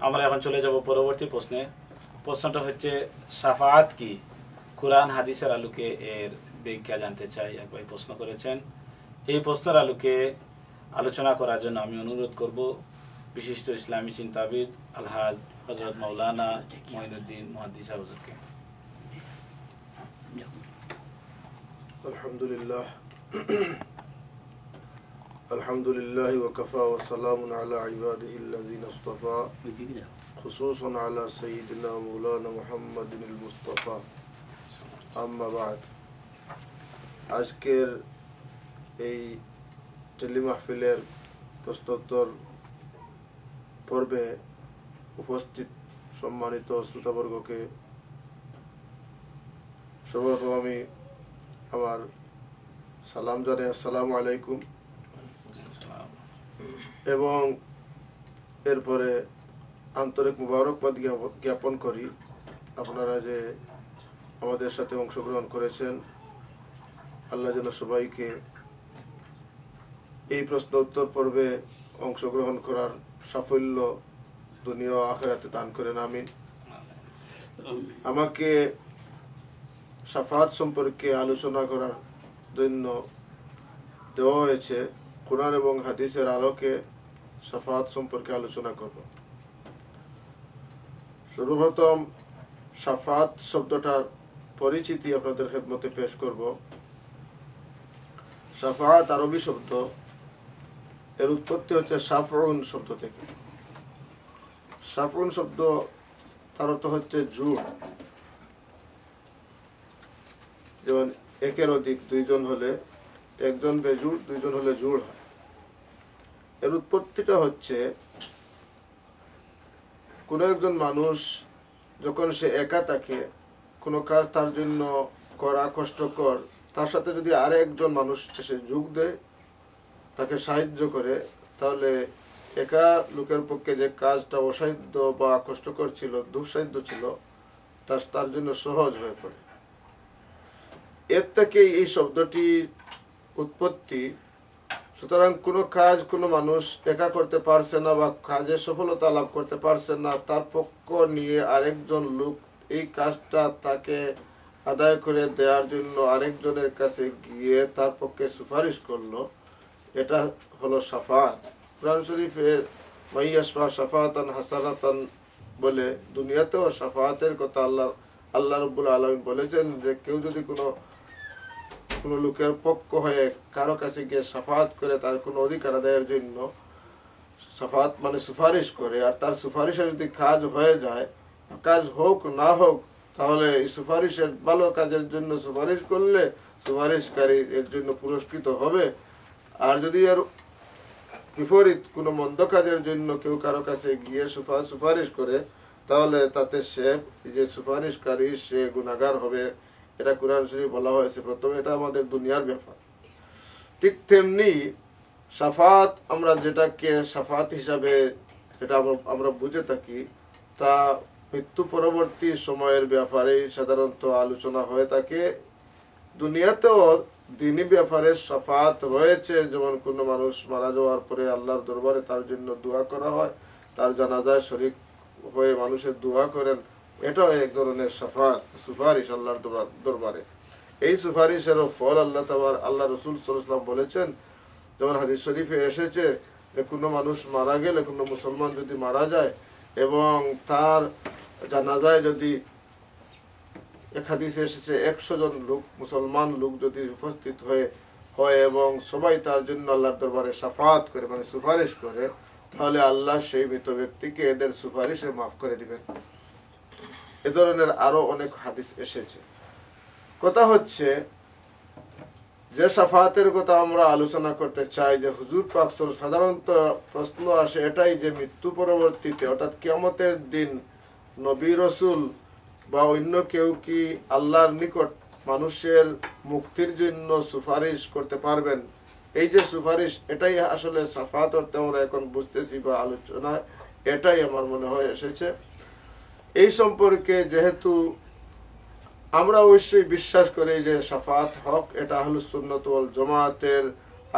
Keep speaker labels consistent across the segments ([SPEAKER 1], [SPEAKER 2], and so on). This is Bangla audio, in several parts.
[SPEAKER 1] আমরা এখন চলে যাব পরবর্তী প্রশ্নে। প্রশ্নটা হচ্ছে শাফাআত কি? কুরআন হাদিসের আলোকে এর ব্যাখ্যা জানতে চাই। এক ভাই প্রশ্ন করেছেন। এই প্রশ্নের আলোকে আলোচনা করার জন্য আমি অনুরোধ করব বিশিষ্ট ইসলামী চিন্তাবিদ আলহাজ হযরত মাওলানা মঈনুদ্দিন মুহাদ্দিস হুজুরকে।
[SPEAKER 2] আলহামদুলিল্লাহ আলহামদুলিল্লাহি ওয়া কাফা ওয়া সালামুন আলা ইবাদিহিল্লাযিনা ইসতাফা খুসুসান আলা সাইয়্যিদিনা ওয়া মাওলানা মুহাম্মাদিনিল মুস্তাফা আম্মা বা'দ। আজকের এই টেলি মাহফিলের প্রশ্নোত্তর পর্বে উপস্থিত সম্মানিত শ্রোতাবর্গকে সর্বপ্রথম আমি আমার সালাম জানাই, আসসালামু আলাইকুম, এবং এরপরে আন্তরিক মুবারকবাদ জ্ঞাপন করি আপনারা যে আমাদের সাথে অংশগ্রহণ করেছেন। আল্লাহ যেন সবাইকে এই প্রশ্ন উত্তর পর্বে অংশগ্রহণ করার সাফল্য দুনিয়া ও আখিরাতে দান করেন, আমিন। আমাকে শাফাআত সম্পর্কে আলোচনা করার জন্য দেওয়া হয়েছে। কুরআন এবং হাদিসের আলোকে শাফাআত সম্পর্কে আলোচনা করব। সর্বপ্রথম শাফাআত শব্দটার পরিচিতি আপনাদের খেদমতে পেশ করব। শাফাআত আরবি শব্দ, এর উৎপত্তি হচ্ছে শাফউন শব্দ থেকে। শাফউন শব্দ তার অর্থ হচ্ছে জুড়, যেমন একের অধিক দুইজন হলে একজন বেজুড়, দুইজন হলে জুড় হয়। এর উৎপত্তিটা হচ্ছে কোনো একজন মানুষ যখন সে একা থাকে, কোনো কাজ তার জন্য করা কষ্টকর, তার সাথে যদি আর একজন মানুষ এসে যোগ দেয়, তাকে সাহায্য করে, তাহলে একা লোকের পক্ষে যে কাজটা অসাধ্য বা কষ্টকর ছিল, দুঃসাধ্য ছিল, তার জন্য সহজ হয়ে পড়ে। এর থেকে এই শব্দটির উৎপত্তি। সুতরাং কোনো কাজ কোনো মানুষ একা করতে পারছে না বা কাজে সফলতা লাভ করতে পারছে না, তার পক্ষ নিয়ে আরেকজন লোক এই কাজটা তাকে আদায় করে দেওয়ার জন্য আরেকজনের কাছে গিয়ে তার পক্ষে সুপারিশ করলো, এটা হলো শাফাআত। কুরআন শরীফে মাইয়াশফা শাফাআতান হাসানাতান বলে দুনিয়াতেও শাফাআতের কথা আল্লাহ রাব্বুল আলামিন বলেছেন যে কেউ যদি কোনো লোকের পক্ষ হয়ে কারো কাছে গিয়ে শাফাআত করে, তার কোনো অধিকার আদায়ের জন্য শাফাআত মানে সুপারিশ করে, আর তার সুপারিশে যদি কাজ হয়ে যায়, কাজ হোক না হোক, তাহলে এই সুপারিশের ভালো কাজের জন্য সুপারিশ করলে সুপারিশকারী এর জন্য পুরস্কৃত হবে। আর যদি এর বিপরীত কোনো মন্দ কাজের জন্য কেউ কারো কাছে গিয়ে সুপারিশ করে, তাহলে তাতে সে যে সুপারিশকারী সে গুনাহগার হবে। এটা কুরআন শরীফ বলা হয়েছে প্রথমে। এটা আমাদের দুনিয়ার ব্যাপার। ঠিক তেমনি শাফাআত, আমরা যেটাকে শাফাআত হিসাবে যেটা আমরা বুঝে থাকি, তা মৃত্যু পরবর্তী সময়ের ব্যাপারে সাধারণত আলোচনা হয়ে থাকে। দুনিয়াতেও দিনী ব্যাপারে শাফাআত রয়েছে, যেমন কোনো মানুষ মারা যাওয়ার পরে আল্লাহর দরবারে তার জন্য দোয়া করা হয়, তার জানাজায় শরীক হয়ে মানুষের দোয়া করেন, এটাও এক ধরনের শাফাআত, সুপারিশ আল্লাহর দরবারে। এই সুপারিশেরও ফল আল্লাহ রাসূল সাল্লাল্লাহু আলাইহি ওয়াসাল্লাম বলেছেন, যেমন হাদিস শরীফে এসেছে যে কোনো মানুষ মারা গেলে, কোনো মুসলমান যদি মারা যায় এবং তার জানাজায় যদি, এক হাদিসে এসেছে 100 জন লোক, মুসলমান লোক যদি উপস্থিত হয় এবং সবাই তার জন্য আল্লাহর দরবারে শাফাআত করে, মানে সুপারিশ করে, তাহলে আল্লাহ সেই মৃত ব্যক্তিকে এদের সুপারিশে মাফ করে দিবেন। এ ধরনের আরো অনেক হাদিস এসেছে। কথা হচ্ছে যে শাফাআতের কথা আমরা আলোচনা করতে চাই, যে হুজুর পাক সাধারণত প্রশ্ন আসে এটাই যে মৃত্যু পরবর্তীতে অর্থাৎ কিয়ামতের দিন নবী রাসূল বা অন্য কেউ কি আল্লাহর নিকট মানুষের মুক্তির জন্য সুপারিশ করতে পারবেন? এই যে সুপারিশ, এটাই আসলে শাফাআত অর্থে আমরা এখন বুঝতেছি বা আলোচনা, এটাই আমার মনে হয় এসেছে। এই সম্পর্কে যেহেতু আমরা অবশ্যই বিশ্বাস করি যে শাফাআত হক, এটা আহলুস সুন্নাত ওয়াল জামাতের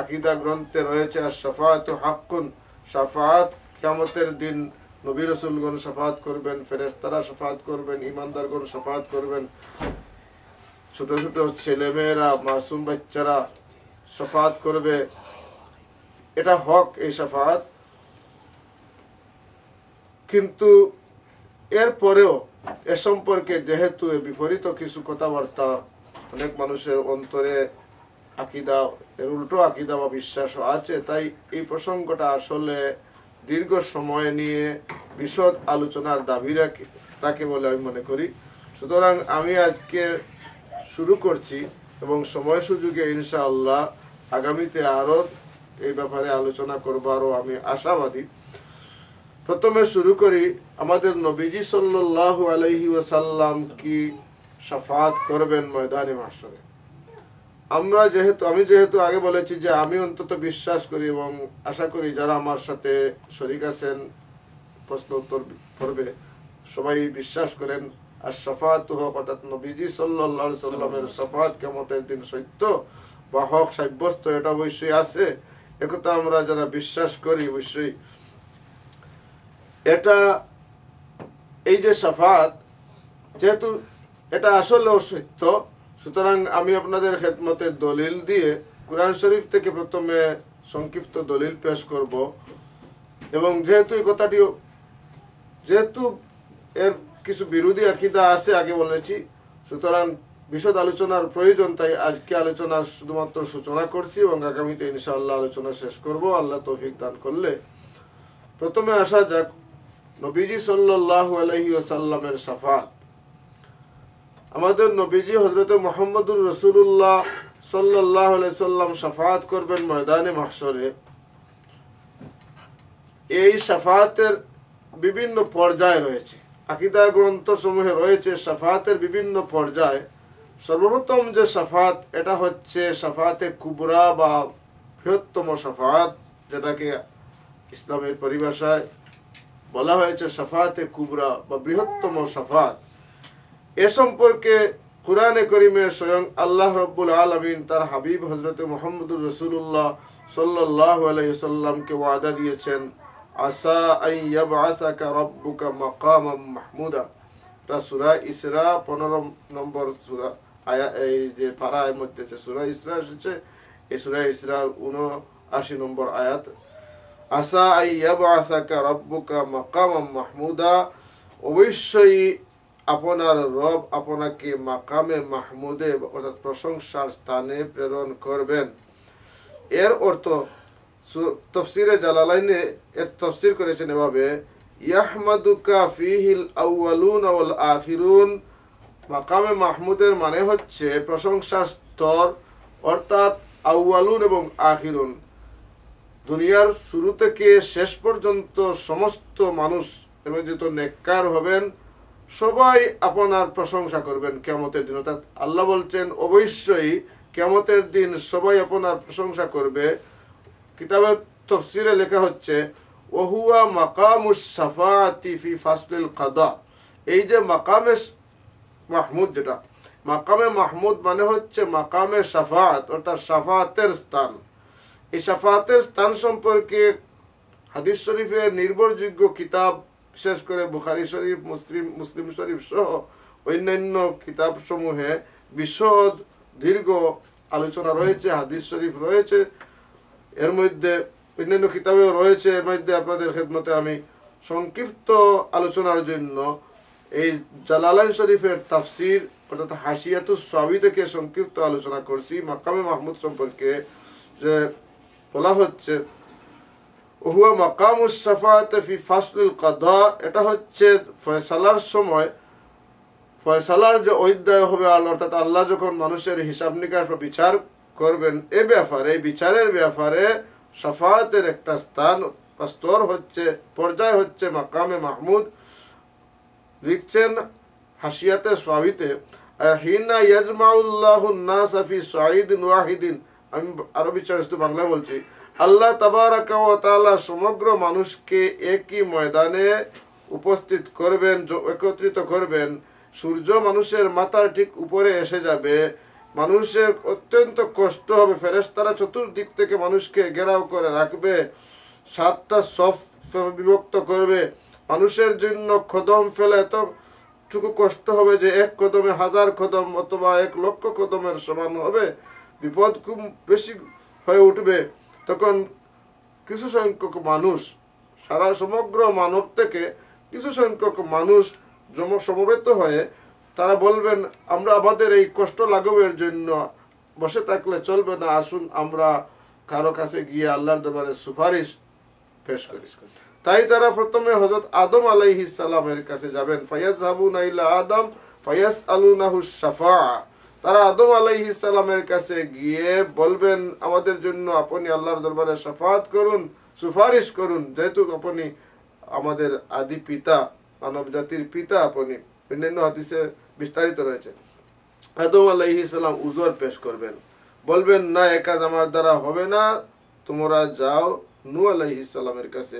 [SPEAKER 2] আকীদা গ্রন্থে রয়েছে। আর শাফাআতু হাক্কুন, শাফাআত কিয়ামতের দিন নবী রাসূলগণ শাফাত করবেন, ফেরেশতারা শাফাত করবেন, ঈমানদারগণ শাফাত করবেন, ছোট ছোট ছেলেমেয়েরা, মাসুম বাচ্চারা শাফাত করবে। এটা হক এই শাফাত। কিন্তু এরপরেও এ সম্পর্কে যেহেতু বিপরীত কিছু কথাবার্তা অনেক মানুষের অন্তরে আকীদা, এর উল্টো আকীদা বা বিশ্বাস আছে, তাই এই প্রসঙ্গটা আসলে দীর্ঘ সময় নিয়ে বিশদ আলোচনার দাবি রাখে বলে আমি মনে করি। সুতরাং আমি আজকে শুরু করছি এবং সময় সুযোগে ইনশাআল্লাহ আগামীতে আরও এই ব্যাপারে আলোচনা করবারও আমি আশাবাদী। প্রথমে শুরু করি, আমাদের নবীজি সাল্লাল্লাহু আলাইহি ওয়াসাল্লাম কি শাফাত করবেন ময়দানে মাহশরে। আমি যেহেতু আগে বলেছি যে আমি অন্তত বিশ্বাস করি এবং আশা করি যারা আমার সাথে শরীক আছেন প্রশ্ন উত্তর পর্বে সবাই বিশ্বাস করেন আর শাফাতু হক, অর্থাৎ নবীজি সাল্লাল্লাহু আলাইহি সাল্লামের শাফাত কিয়ামতের দিন সত্য বা হক সাব্যস্ত, এটা অবশ্যই আছে। একথা আমরা যারা বিশ্বাস করি অবশ্যই এটা, এই যে শাফাত যেহেতু এটা আসলেও সত্য, সুতরাং আমি আপনাদের খেদমতে দলিল দিয়ে কুরআন শরীফ থেকে প্রথমে সংক্ষিপ্ত দলিল পেশ করব। এবং যেহেতু এই কথাটি যেহেতু এর কিছু বিরোধী আকীদা আছে আগে বলেছি, সুতরাং বিশদ আলোচনার প্রয়োজন, তাই আজকে আলোচনা শুধুমাত্র সূচনা করছি এবং আগামীতে ইনশাআল্লাহ আলোচনা শেষ করব আল্লাহ তৌফিক দান করলে। প্রথমে আসা যাক নবীজি সাল্লাল্লাহু আলাইহি ওয়াসাল্লামের শাফাত। আমাদের নবীজি হযরত মুহাম্মদুর রাসূলুল্লাহ সাল্লাল্লাহু আলাইহি সাল্লাম শাফাত করবেন ময়দানে মাহশরে। এই শাফাতের বিভিন্ন পর্যায় রয়েছে, আকীদা গ্রন্থসমূহে রয়েছে শাফাতের বিভিন্ন পর্যায়। সর্বপ্রথম যে শাফাত, এটা হচ্ছে শাফাতে কুবরা বা বৃহত্তম শাফাত, যেটাকে ইসলামের পরিভাষায় বলা হয়েছে শাফাতে কুবরা বা বৃহত্তম শাফাত। এ সম্পর্কে কুরআনে কারীমে স্বয়ং আল্লাহ রাব্বুল আলামিন তার হাবিব হযরত মুহাম্মদুর রাসূলুল্লাহ সাল্লাল্লাহু আলাইহি সাল্লামকে ওয়াদা দিয়েছেন, আসা আন ইয়াবআসাকা রাব্বুকা মাকামান মাহমুদা। এটা সূরা ইসরা 15 নম্বর সূরা আয়া, এই যে পারার মধ্যে যে সূরা ইসরা এসেছে, এই সূরা ইসরার 79 নম্বর আয়াত, আসা আন ইয়াবআসাকা রাব্বুকা মাকামান মাহমুদা, অবশ্যই আপনার রব আপনাকে মাকামে মাহমুদে অর্থাৎ প্রশংসার স্থানে প্রেরণ করবেন। এর অর্থ তাফসীরে জালালাইনে এর তাফসীর করেছেন এভাবে, ইয়াহমাদুকা ফিহিল আউয়ালুন ওয়াল আখিরুন। মাকামে মাহমুদের মানে হচ্ছে প্রশংসার স্তর, অর্থাৎ আউয়ালুন এবং আখিরুন, দুনিয়ার শুরু থেকে শেষ পর্যন্ত সমস্ত মানুষ এবং যত নেককার হবেন সবাই আপনার প্রশংসা করবেন কিয়ামতের দিন। অর্থাৎ আল্লাহ বলছেন অবশ্যই কিয়ামতের দিন সবাই আপনার প্রশংসা করবে। কিতাবের তাফসীরে লেখা হচ্ছে ওহুয়া মাকামুস শাফাআতি ফি ফাসলিল কাদা। এই যে মাকামে মাহমুদ, যেটা মাকামে মাহমুদ মানে হচ্ছে মাকামে শাফাআত, অর্থাৎ শাফাআতের স্থান। এই শাফাআতের স্থান সম্পর্কে হাদিস শরীফের নির্ভরযোগ্য কিতাব, বিশেষ করে বুখারী শরীফ, মুসলিম শরীফ সহ অন্যান্য কিতাব সমূহে বিশদ দীর্ঘ আলোচনা রয়েছে, হাদিস শরীফ রয়েছে, এর মধ্যে অন্যান্য কিতাবেও রয়েছে। এর মধ্যে আপনাদের খেদমতে আমি সংক্ষিপ্ত আলোচনার জন্য এই জালালাইন শরীফের তাফসীর অর্থাৎ হাশিয়াতুস সাওয়ী থেকে সংক্ষিপ্ত আলোচনা করছি। মাকামে মাহমুদ সম্পর্কে যে বলা হচ্ছে ওহুয়া মাকামুস শাফাআত ফি ফাসলিল কাদা, এটা হচ্ছে ফয়সালার সময়, ফয়সালার যে অধ্যায় হবে, অর্থাৎ আল্লাহ যখন মানুষের হিসাব নিকাশ বা বিচার করবেন, এ ব্যাপারে, বিচারের ব্যাপারে শাফাআতের একটা স্থান বা স্তর হচ্ছে, পর্যায় হচ্ছে মাকামে মাহমুদ। লিখছেন হাশিয়াতে সাওয়ীতে, হিনা ইয়াজমাউল্লাহুন নাস ফি সাঈদিন ওয়াহিদিন। আমি আরবি চার্জ বাংলা বলছি। আল্লাহ তাবারাকা ওয়া তাআলা সমগ্র মানুষকে একই ময়দানে উপস্থিত করবেন, একত্রিত করবেন। সূর্য মানুষের মাথার ঠিক উপরে এসে যাবে, মানুষের অত্যন্ত কষ্ট হবে, ফেরেশতারা চতুর্দিক থেকে মানুষকে ঘেরাও করে রাখবে, 7টা সফ বিভক্ত করবে, মানুষের জন্য কদম ফেলে এতটুকু কষ্ট হবে যে এক কদমে 1000 কদম অথবা 1,00,000 কদমের সমান হবে, বিপদ খুব বেশি হয়ে উঠবে। তখন কিছু সংখ্যক মানুষ, সারা সমগ্র মানব থেকে কিছু সংখ্যক মানুষ সমবেত হয়ে তারা বলবেন, আমরা আমাদের এই কষ্ট লাঘবের জন্য বসে থাকলে চলবে না, আসুন আমরা কারো কাছে গিয়ে আল্লাহর দরবারে সুপারিশ পেশ করি। তাই তারা প্রথমে হযরত আদম আলাইহিস সালামের কাছে যাবেন। ফায়াযহাবুনা ইলা আদম ফায়াসআলুনাহু শাফাআ। তারা আদম আলাইহিস সালামের কাছে গিয়ে বলবেন, আমাদের জন্য আপনি আল্লাহর দরবারে শাফাআত করুন, সুপারিশ করুন, যেহেতু আপনি আমাদের আদি পিতা, মানব জাতির পিতা আপনি। অন্যান্য হাদিসে বিস্তারিত রয়েছে। আদম আলাইহিস সালাম উযর পেশ করবেন, বলবেন, না এ কাজ আমার দ্বারা হবে না, তোমরা যাও নূহ আলাইহিস সালামের কাছে।